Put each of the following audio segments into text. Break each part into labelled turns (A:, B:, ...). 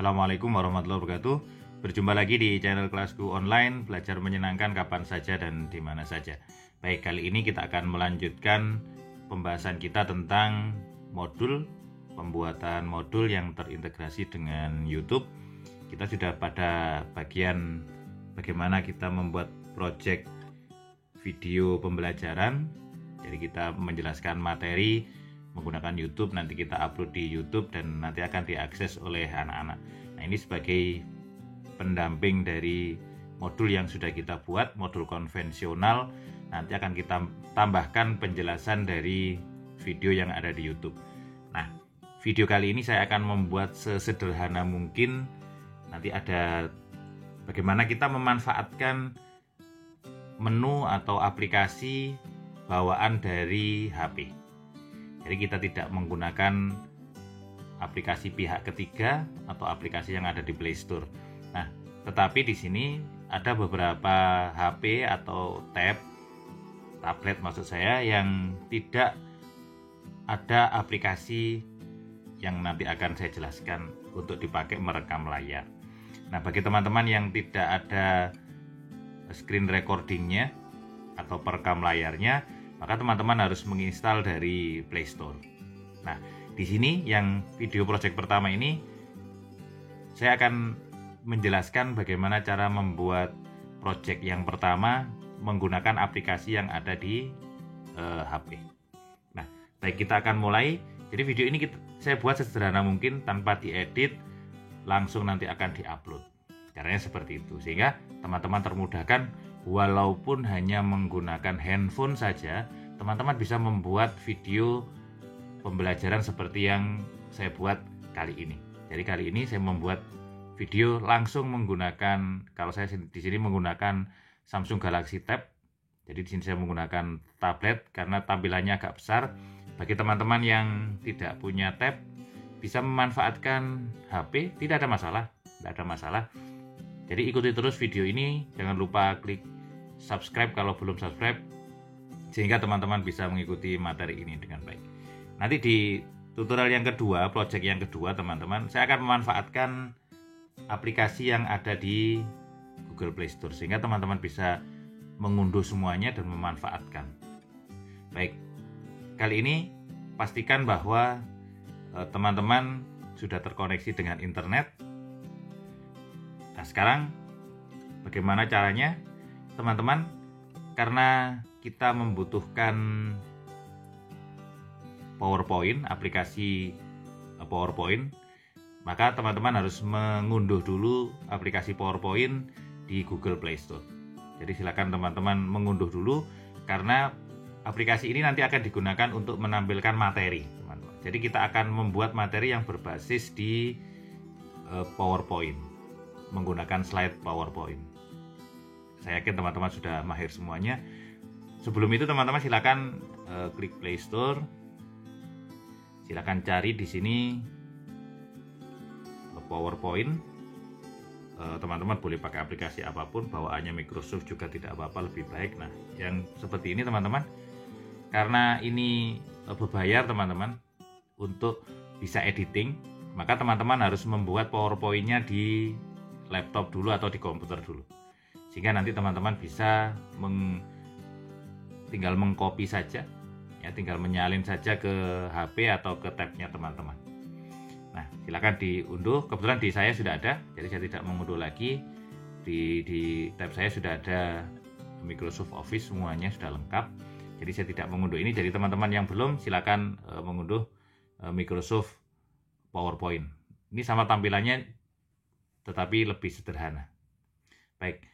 A: Assalamualaikum warahmatullahi wabarakatuh. Berjumpa lagi di channel kelasku online, belajar menyenangkan kapan saja dan di mana saja. Baik, kali ini kita akan melanjutkan pembahasan kita tentang pembuatan modul yang terintegrasi dengan YouTube. Kita sudah pada bagian bagaimana kita membuat project video pembelajaran. Jadi kita menjelaskan materi menggunakan YouTube, nanti kita upload di YouTube dan nanti akan diakses oleh anak-anak. Nah, ini sebagai pendamping dari modul yang sudah kita buat, modul konvensional. Nanti akan kita tambahkan penjelasan dari video yang ada di YouTube. Nah, video kali ini saya akan membuat sesederhana mungkin. Nanti ada bagaimana kita memanfaatkan menu atau aplikasi bawaan dari HP. Jadi kita tidak menggunakan aplikasi pihak ketiga atau aplikasi yang ada di Play Store. Nah, tetapi di sini ada beberapa HP atau tablet maksud saya yang tidak ada aplikasi yang nanti akan saya jelaskan untuk dipakai merekam layar. Nah, bagi teman-teman yang tidak ada screen recordingnya atau perekam layarnya, maka teman-teman harus menginstal dari Play Store. Nah, di sini yang video project pertama ini saya akan menjelaskan bagaimana cara membuat project yang pertama menggunakan aplikasi yang ada di HP. Nah, baik, kita akan mulai. Jadi video ini saya buat sesederhana mungkin tanpa diedit, langsung nanti akan diupload. Caranya seperti itu, sehingga teman-teman termudahkan. Walaupun hanya menggunakan handphone saja, teman-teman bisa membuat video pembelajaran seperti yang saya buat kali ini. Jadi kali ini saya membuat video langsung menggunakan, kalau saya di sini menggunakan Samsung Galaxy Tab. Jadi di sini saya menggunakan tablet karena tampilannya agak besar. Bagi teman-teman yang tidak punya tab, bisa memanfaatkan HP, tidak ada masalah. Jadi ikuti terus video ini, jangan lupa klik subscribe kalau belum subscribe, sehingga teman-teman bisa mengikuti materi ini dengan baik. Nanti di tutorial yang kedua, project yang kedua teman-teman, saya akan memanfaatkan aplikasi yang ada di Google Play Store, sehingga teman-teman bisa mengunduh semuanya dan memanfaatkan. Baik, kali ini pastikan bahwa teman-teman sudah terkoneksi dengan internet. Nah, sekarang bagaimana caranya? Teman-teman, karena kita membutuhkan PowerPoint, aplikasi PowerPoint, maka teman-teman harus mengunduh dulu aplikasi PowerPoint di Google Play Store. Jadi silakan teman-teman mengunduh dulu, karena aplikasi ini nanti akan digunakan untuk menampilkan materi, teman-teman. Jadi kita akan membuat materi yang berbasis di PowerPoint, menggunakan slide PowerPoint. Saya yakin teman-teman sudah mahir semuanya. Sebelum itu teman-teman silakan klik Play Store. Silakan cari di sini PowerPoint. Teman-teman boleh pakai aplikasi apapun, bawaannya Microsoft juga tidak apa-apa, lebih baik. Nah, yang seperti ini teman-teman, karena ini berbayar teman-teman untuk bisa editing, maka teman-teman harus membuat PowerPoint-nya di laptop dulu atau di komputer dulu, sehingga nanti teman-teman bisa tinggal mengcopy saja, ya, tinggal menyalin saja ke HP atau ke tabnya teman-teman. Nah, silakan diunduh. Kebetulan di saya sudah ada, jadi saya tidak mengunduh lagi. Di tab saya sudah ada Microsoft Office, semuanya sudah lengkap. Jadi saya tidak mengunduh ini. Jadi teman-teman yang belum, silakan mengunduh Microsoft PowerPoint. Ini sama tampilannya, tetapi lebih sederhana. Baik,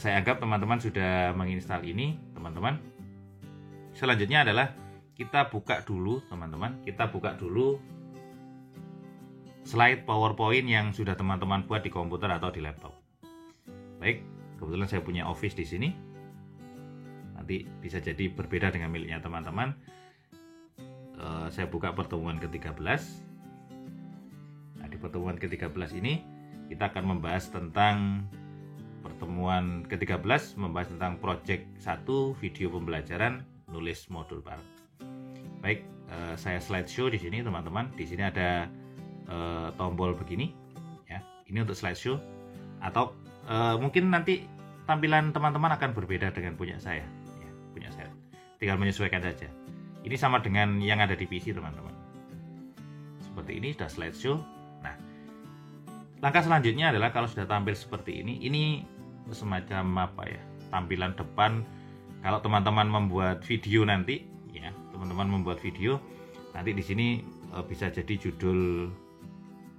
A: saya anggap teman-teman sudah menginstal ini, teman-teman. Selanjutnya adalah kita buka dulu, teman-teman. Kita buka dulu slide PowerPoint yang sudah teman-teman buat di komputer atau di laptop. Baik, kebetulan saya punya Office di sini. Nanti bisa jadi berbeda dengan miliknya teman-teman. Saya buka pertemuan ke-13. Nah, di pertemuan ke-13 ini kita akan membahas tentang pertemuan ke-13, membahas tentang project 1 video pembelajaran nulis modul baru. Baik, saya slideshow di sini teman-teman. Di sini ada tombol begini, ya. Ini untuk slideshow. Atau mungkin nanti tampilan teman-teman akan berbeda dengan punya saya. Ya, punya saya. Tinggal menyesuaikan saja. Ini sama dengan yang ada di PC teman-teman. Seperti ini sudah slideshow. Nah, langkah selanjutnya adalah kalau sudah tampil seperti ini semacam apa ya? Tampilan depan. Kalau teman-teman membuat video nanti, ya, teman-teman membuat video, nanti di sini bisa jadi judul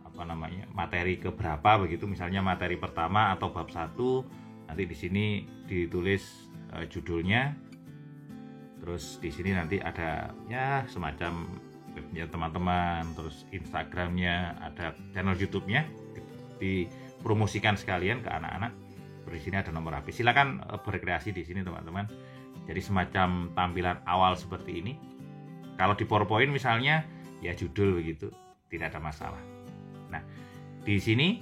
A: apa namanya, materi keberapa begitu, misalnya materi pertama atau bab 1, nanti di sini ditulis judulnya. Terus di sini nanti ada ya semacam webnya teman-teman, terus Instagramnya, ada channel YouTube-nya, dipromosikan sekalian ke anak-anak. Di sini ada nomor HP. Silakan berkreasi di sini teman-teman. Jadi semacam tampilan awal seperti ini. Kalau di PowerPoint misalnya ya judul begitu, tidak ada masalah. Nah, di sini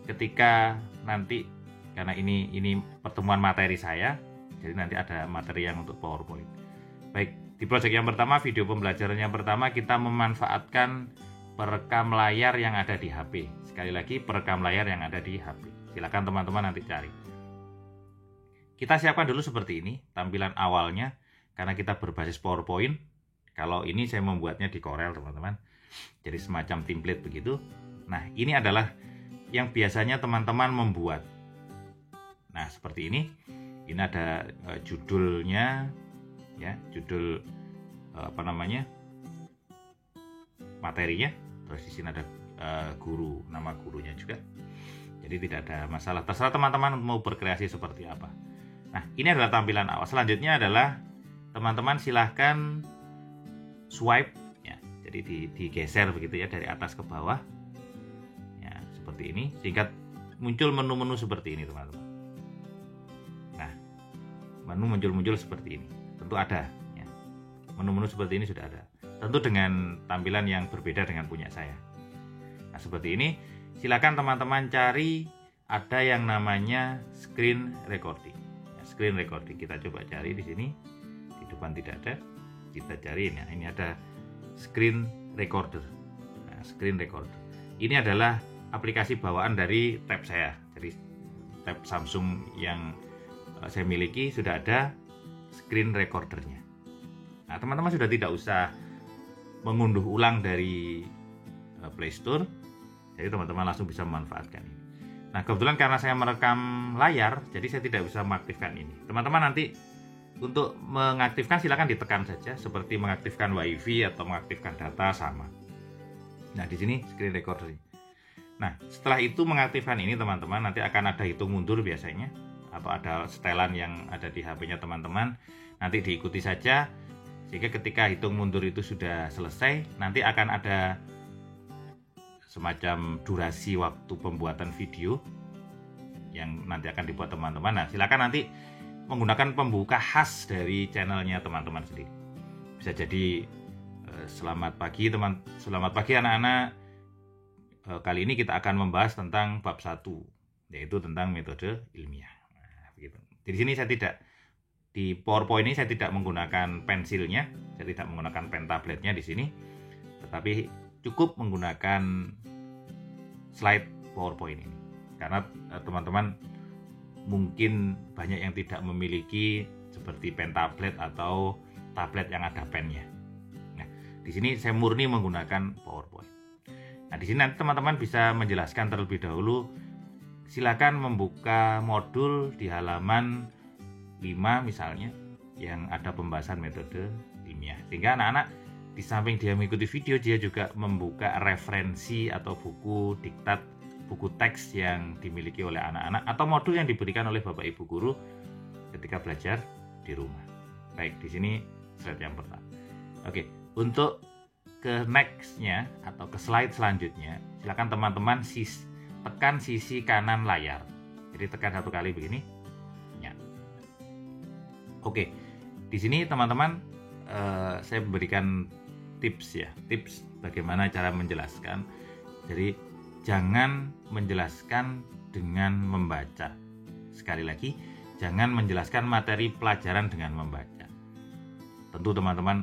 A: ketika nanti, karena ini pertemuan materi saya, jadi nanti ada materi yang untuk PowerPoint. Baik, di project yang pertama, video pembelajaran yang pertama, kita memanfaatkan perekam layar yang ada di HP. Sekali lagi, perekam layar yang ada di HP. Silakan teman-teman nanti cari. Kita siapkan dulu seperti ini tampilan awalnya, karena kita berbasis PowerPoint. Kalau ini saya membuatnya di Corel teman-teman, jadi semacam template begitu. Nah, ini adalah yang biasanya teman-teman membuat. Nah, seperti ini. Ini ada judulnya, ya, judul apa namanya, materinya. Terus di sini ada guru, nama gurunya juga. Jadi tidak ada masalah, terserah teman-teman mau berkreasi seperti apa. Nah, ini adalah tampilan awal. Selanjutnya adalah teman-teman silahkan swipe, ya. Jadi digeser begitu ya, dari atas ke bawah, ya, seperti ini, sehingga muncul menu-menu seperti ini teman-teman. Nah, menu muncul seperti ini, tentu ada, ya. Menu-menu seperti ini sudah ada, tentu dengan tampilan yang berbeda dengan punya saya. Nah, seperti ini. Silakan teman-teman cari, ada yang namanya screen recording. Ya, screen recording kita coba cari di sini. Di depan tidak ada. Kita cari ini ada screen recorder. Nah, screen recorder. Ini adalah aplikasi bawaan dari tab saya. Jadi tab Samsung yang saya miliki sudah ada screen recordernya. Nah, teman-teman sudah tidak usah mengunduh ulang dari Play Store. Jadi teman-teman langsung bisa memanfaatkan ini. Nah, kebetulan karena saya merekam layar, jadi saya tidak bisa mengaktifkan ini. Teman-teman nanti untuk mengaktifkan silakan ditekan saja, seperti mengaktifkan WiFi atau mengaktifkan data sama. Nah, di sini screen recorder. Nah, setelah itu mengaktifkan ini teman-teman, nanti akan ada hitung mundur biasanya, atau ada setelan yang ada di HP-nya teman-teman. Nanti diikuti saja, sehingga ketika hitung mundur itu sudah selesai, nanti akan ada semacam durasi waktu pembuatan video yang nanti akan dibuat teman-teman. Nah, silakan nanti menggunakan pembuka khas dari channelnya teman-teman sendiri. Bisa jadi selamat pagi anak-anak. Kali ini kita akan membahas tentang bab 1, yaitu tentang metode ilmiah. Nah, begitu. Di sini saya tidak, di PowerPoint ini saya tidak menggunakan pensilnya, saya tidak menggunakan pen tabletnya di sini, tetapi cukup menggunakan slide PowerPoint ini, karena teman-teman mungkin banyak yang tidak memiliki seperti pen tablet atau tablet yang ada pennya. Nah, di sini saya murni menggunakan PowerPoint. Nah, di sini nanti teman-teman bisa menjelaskan terlebih dahulu. Silakan membuka modul di halaman 5 misalnya, yang ada pembahasan metode ilmiah, sehingga anak-anak di samping dia mengikuti video, dia juga membuka referensi atau buku diktat, buku teks yang dimiliki oleh anak-anak, atau modul yang diberikan oleh Bapak Ibu guru ketika belajar di rumah. Baik, di sini slide yang pertama. Oke, untuk ke next-nya atau ke slide selanjutnya, silakan teman-teman tekan sisi kanan layar. Jadi tekan satu kali begini. Ya. Oke, di sini teman-teman saya memberikan tips bagaimana cara menjelaskan. Jadi jangan menjelaskan dengan membaca. Sekali lagi, jangan menjelaskan materi pelajaran dengan membaca. Tentu teman-teman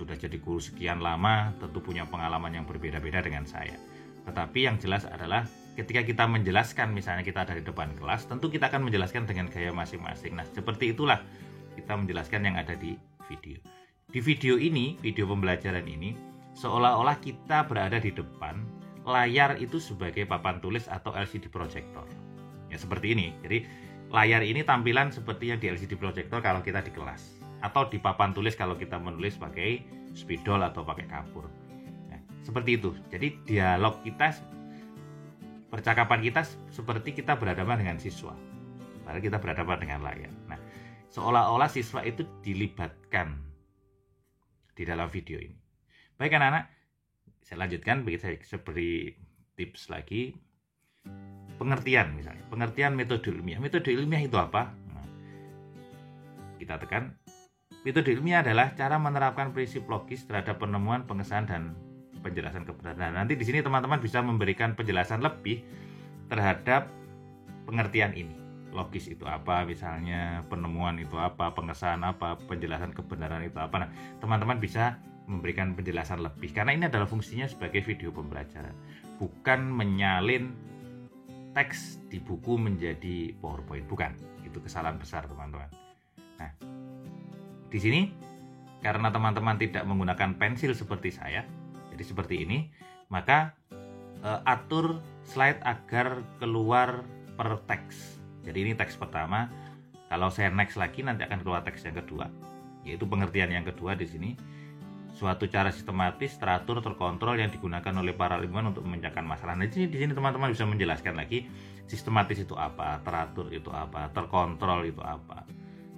A: sudah jadi guru sekian lama, tentu punya pengalaman yang berbeda-beda dengan saya. Tetapi yang jelas adalah ketika kita menjelaskan, misalnya kita ada di depan kelas, tentu kita akan menjelaskan dengan gaya masing-masing. Nah, seperti itulah kita menjelaskan yang ada di video. Di video ini, video pembelajaran ini, seolah-olah kita berada di depan layar itu sebagai papan tulis atau LCD projector. Ya, seperti ini. Jadi, layar ini tampilan seperti yang di LCD projector kalau kita di kelas, atau di papan tulis kalau kita menulis pakai spidol atau pakai kapur. Nah, seperti itu. Jadi, dialog kita, percakapan kita seperti kita berhadapan dengan siswa, padahal kita berhadapan dengan layar. Nah, seolah-olah siswa itu dilibatkan di dalam video ini. Baik anak-anak, saya lanjutkan seperti tips lagi. Pengertian, misalnya pengertian metode ilmiah. Metode ilmiah itu apa? Nah, kita tekan, metode ilmiah adalah cara menerapkan prinsip logis terhadap penemuan, pengesahan, dan penjelasan kebenaran. Nanti di sini teman-teman bisa memberikan penjelasan lebih terhadap pengertian ini. Logis itu apa, misalnya penemuan itu apa, pengesahan apa, penjelasan kebenaran itu apa. Nah, teman-teman bisa memberikan penjelasan lebih karena ini adalah fungsinya sebagai video pembelajaran, bukan menyalin teks di buku menjadi PowerPoint, bukan. Itu kesalahan besar, teman-teman. Nah, di sini karena teman-teman tidak menggunakan pensil seperti saya, jadi seperti ini, maka atur slide agar keluar per teks. Jadi ini teks pertama. Kalau saya next lagi nanti akan keluar teks yang kedua, yaitu pengertian yang kedua di sini. Suatu cara sistematis, teratur, terkontrol yang digunakan oleh para ilmuwan untuk memecahkan masalah. Nah, di sini teman-teman bisa menjelaskan lagi sistematis itu apa, teratur itu apa, terkontrol itu apa.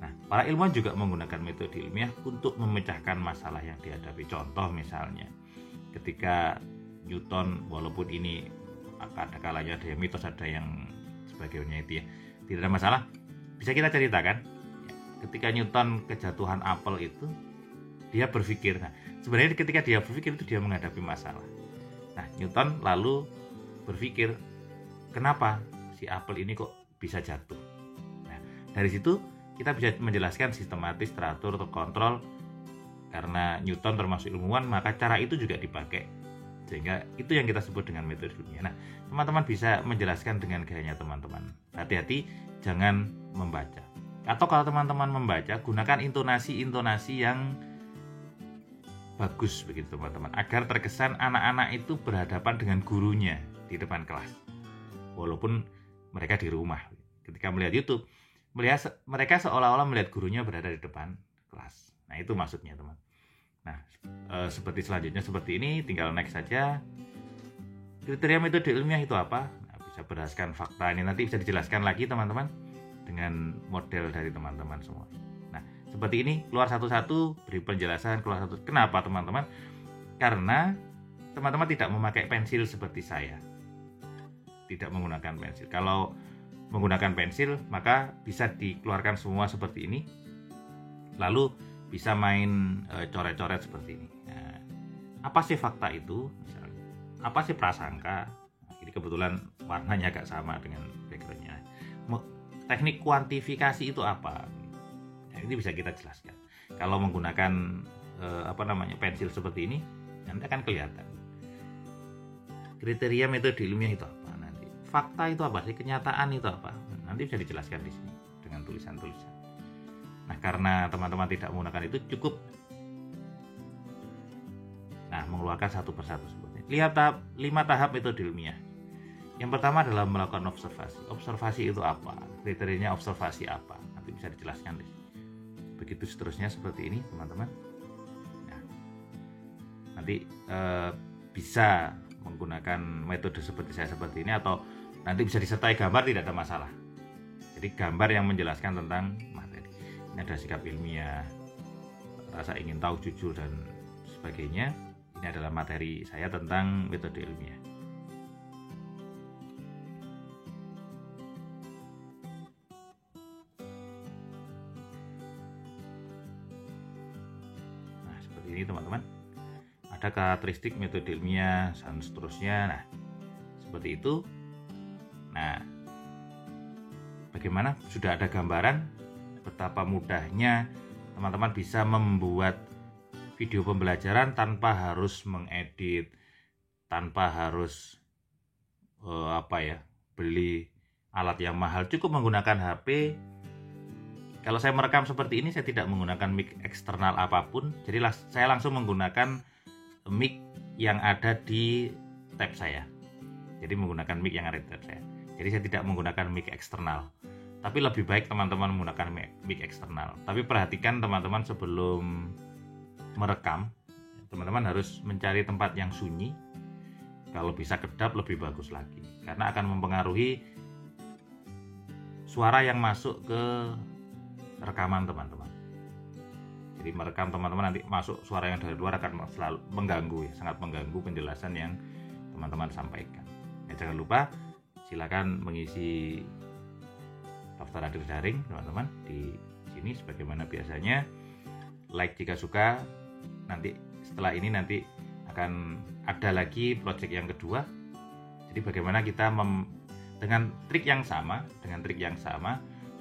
A: Nah, para ilmuwan juga menggunakan metode ilmiah untuk memecahkan masalah yang dihadapi. Contoh misalnya, ketika Newton, walaupun ini ada kalanya ada yang mitos, ada yang sebagainya itu ya, tidak ada masalah, bisa kita ceritakan. Ketika Newton kejatuhan apel itu, dia berpikir, nah sebenarnya ketika dia berpikir itu dia menghadapi masalah. Nah, Newton lalu berpikir, kenapa si apel ini kok bisa jatuh? Nah, dari situ kita bisa menjelaskan sistematis, teratur, terkontrol. Karena Newton termasuk ilmuwan, maka cara itu juga dipakai. Sehingga itu yang kita sebut dengan metode ilmiah. Nah, teman-teman bisa menjelaskan dengan gayanya teman-teman. Hati-hati, jangan membaca. Atau kalau teman-teman membaca, gunakan intonasi-intonasi yang bagus begitu teman-teman, agar terkesan anak-anak itu berhadapan dengan gurunya di depan kelas, walaupun mereka di rumah. Ketika melihat YouTube, mereka seolah-olah melihat gurunya berada di depan kelas. Nah, itu maksudnya teman. Nah, seperti selanjutnya seperti ini, tinggal next saja. Kriteria metode ilmiah itu apa? Nah, bisa berdasarkan fakta, ini nanti bisa dijelaskan lagi teman-teman dengan model dari teman-teman semua. Nah, seperti ini, keluar satu-satu, beri penjelasan, keluar satu. Kenapa teman-teman? Karena teman-teman tidak memakai pensil seperti saya. Tidak menggunakan pensil. Kalau menggunakan pensil, maka bisa dikeluarkan semua seperti ini. Lalu bisa main coret-coret seperti ini. Nah, apa sih fakta itu? Misalnya, apa sih prasangka? Nah, ini kebetulan warnanya agak sama dengan backgroundnya. Teknik kuantifikasi itu apa? Nah, ini bisa kita jelaskan. Kalau menggunakan pensil seperti ini, nanti akan kelihatan. Kriteria metode ilmiah itu apa? Nanti fakta itu apa sih? Kenyataan itu apa? Nanti bisa dijelaskan di sini dengan tulisan-tulisan. Nah, karena teman-teman tidak menggunakan itu, cukup mengeluarkan satu persatu seperti ini. Lihat 5 tahap metode ilmiah. Yang pertama adalah melakukan observasi. Observasi itu apa? Kriterianya observasi apa? Nanti bisa dijelaskan di sini. Begitu seterusnya seperti ini, teman-teman. Nah, nanti bisa menggunakan metode seperti saya seperti ini, atau nanti bisa disertai gambar, tidak ada masalah. Jadi gambar yang menjelaskan tentang materi. Ini ada sikap ilmiah, rasa ingin tahu, jujur, dan sebagainya. Ini adalah materi saya tentang metode ilmiah. Nah, seperti ini teman-teman. Ada karakteristik metode ilmiah dan seterusnya. Nah, seperti itu. Nah, bagaimana? Sudah ada gambaran betapa mudahnya teman-teman bisa membuat video pembelajaran tanpa harus mengedit, tanpa harus beli alat yang mahal, cukup menggunakan HP. Kalau saya merekam seperti ini, saya tidak menggunakan mic eksternal apapun, jadi saya langsung menggunakan mic yang ada di tab saya. Jadi menggunakan mic yang ada di tab saya. Jadi saya tidak menggunakan mic eksternal. Tapi lebih baik teman-teman menggunakan mic eksternal. Tapi perhatikan teman-teman, sebelum merekam, teman-teman harus mencari tempat yang sunyi. Kalau bisa kedap lebih bagus lagi, karena akan mempengaruhi suara yang masuk ke rekaman teman-teman. Jadi merekam teman-teman, nanti masuk suara yang dari luar akan selalu mengganggu, sangat mengganggu penjelasan yang teman-teman sampaikan. Jangan lupa silakan mengisi daftar hadir daring teman-teman di sini sebagaimana biasanya. Like jika suka. Nanti setelah ini nanti akan ada lagi project yang kedua. Jadi bagaimana kita dengan trik yang sama,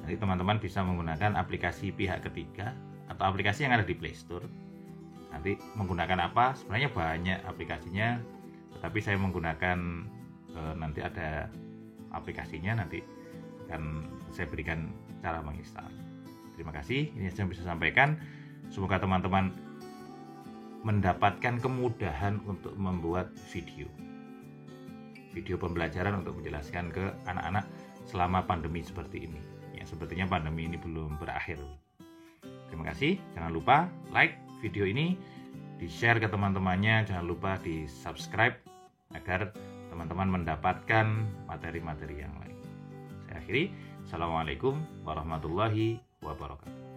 A: nanti teman-teman bisa menggunakan aplikasi pihak ketiga atau aplikasi yang ada di Play Store. Nanti menggunakan apa? Sebenarnya banyak aplikasinya, tetapi saya menggunakan nanti ada aplikasinya, nanti akan saya berikan cara menginstal. Terima kasih, ini yang bisa sampaikan. Semoga teman-teman mendapatkan kemudahan untuk membuat video pembelajaran untuk menjelaskan ke anak-anak selama pandemi seperti ini. Ya, sepertinya pandemi ini belum berakhir. Terima kasih. Jangan lupa like video ini, di-share ke teman-temannya, jangan lupa di-subscribe agar teman-teman mendapatkan materi-materi yang lain. Saya akhiri. Assalamualaikum warahmatullahi wabarakatuh.